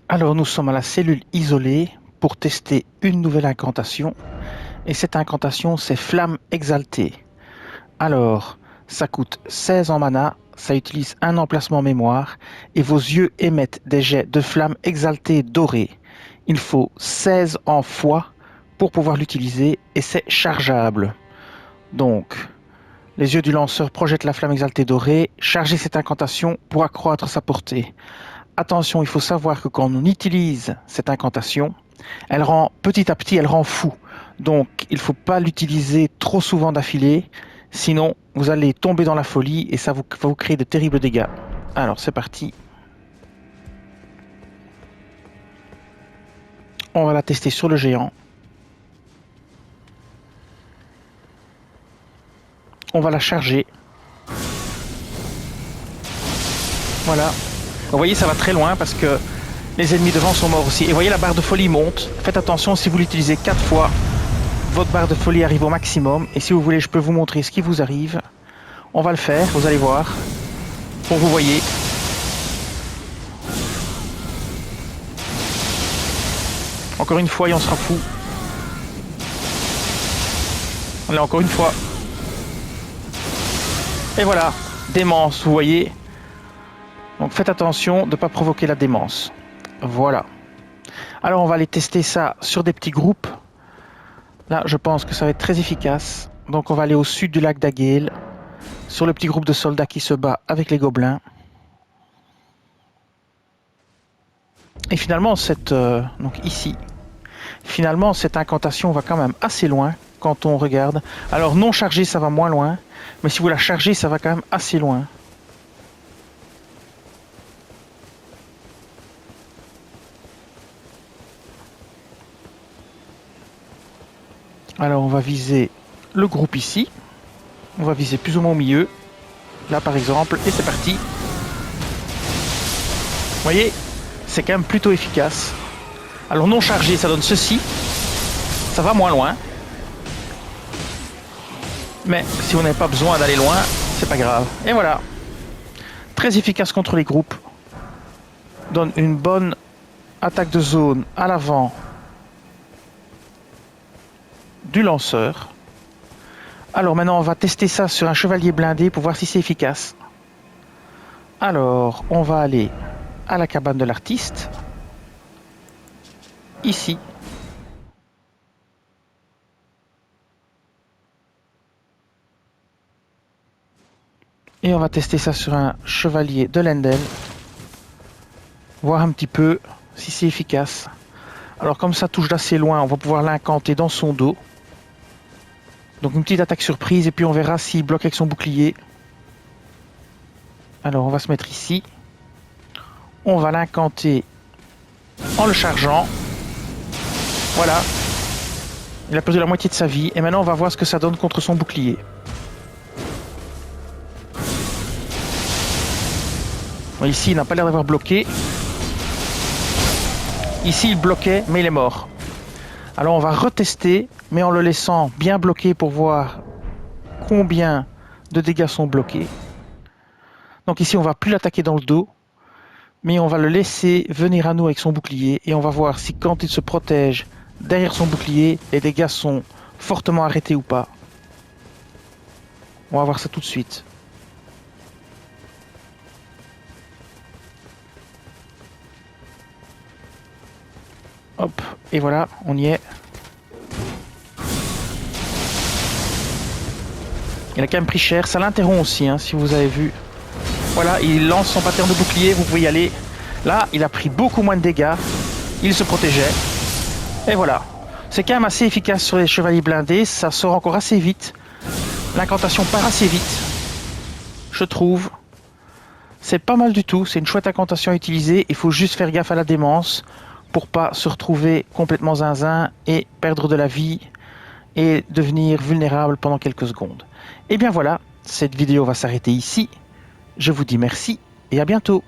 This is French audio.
Alors nous sommes à la cellule isolée pour tester une nouvelle incantation. Et cette incantation c'est Flamme Exaltée. Alors, ça coûte 16 en mana, ça utilise un emplacement mémoire et vos yeux émettent des jets de flammes exaltées dorées. Il faut 16 en fois pour pouvoir l'utiliser et c'est chargeable. Donc, les yeux du lanceur projettent la flamme exaltée dorée, chargez cette incantation pour accroître sa portée. Attention, il faut savoir que quand on utilise cette incantation, elle rend petit à petit, elle rend fou. Donc, il ne faut pas l'utiliser trop souvent d'affilée, sinon vous allez tomber dans la folie et ça va vous créer de terribles dégâts. Alors, c'est parti. On va la tester sur le géant. On va la charger. Voilà. Vous voyez, ça va très loin parce que les ennemis devant sont morts aussi. Et vous voyez, la barre de folie monte. Faites attention, si vous l'utilisez 4 fois, votre barre de folie arrive au maximum. Et si vous voulez, je peux vous montrer ce qui vous arrive. On va le faire, vous allez voir. Pour vous voyez. Encore une fois et on sera fou. Allez, encore une fois. Et voilà, démence, vous voyez. Donc faites attention de ne pas provoquer la démence. Voilà. Alors on va aller tester ça sur des petits groupes. Là, je pense que ça va être très efficace. Donc on va aller au sud du lac d'Aghel, sur le petit groupe de soldats qui se bat avec les gobelins. Et finalement, donc ici, finalement, cette incantation va quand même assez loin quand on regarde. Alors non chargé, ça va moins loin. Mais si vous la chargez, ça va quand même assez loin. Alors on va viser le groupe ici. On va viser plus ou moins au milieu. Là par exemple. Et c'est parti. Vous voyez, c'est quand même plutôt efficace. Alors non chargé, ça donne ceci. Ça va moins loin. Mais si on n'a pas besoin d'aller loin, c'est pas grave. Et voilà. Très efficace contre les groupes. Donne une bonne attaque de zone à l'avant du lanceur. Alors maintenant on va tester ça sur un chevalier blindé pour voir si c'est efficace. Alors on va aller à la cabane de l'artiste. Ici. Et on va tester ça sur un chevalier de Lendel. Voir un petit peu si c'est efficace. Alors comme ça touche d'assez loin, on va pouvoir l'incanter dans son dos. Donc une petite attaque surprise et puis on verra s'il bloque avec son bouclier. Alors on va se mettre ici. On va l'incanter en le chargeant. Voilà. Il a perdu la moitié de sa vie et maintenant on va voir ce que ça donne contre son bouclier. Bon, ici il n'a pas l'air d'avoir bloqué. Ici il bloquait mais il est mort. Alors on va retester mais en le laissant bien bloqué pour voir combien de dégâts sont bloqués. Donc ici on va plus l'attaquer dans le dos, mais on va le laisser venir à nous avec son bouclier et on va voir si quand il se protège derrière son bouclier, les dégâts sont fortement arrêtés ou pas. On va voir ça tout de suite. Hop, et voilà, on y est. Il a quand même pris cher, ça l'interrompt aussi, hein, si vous avez vu. Voilà, il lance son pattern de bouclier, vous pouvez y aller. Là, il a pris beaucoup moins de dégâts. Il se protégeait. Et voilà. C'est quand même assez efficace sur les chevaliers blindés. Ça sort encore assez vite. L'incantation part assez vite. Je trouve. C'est pas mal du tout. C'est une chouette incantation à utiliser. Il faut juste faire gaffe à la démence pour pas se retrouver complètement zinzin et perdre de la vie et devenir vulnérable pendant quelques secondes. Et bien voilà, cette vidéo va s'arrêter ici. Je vous dis merci et à bientôt.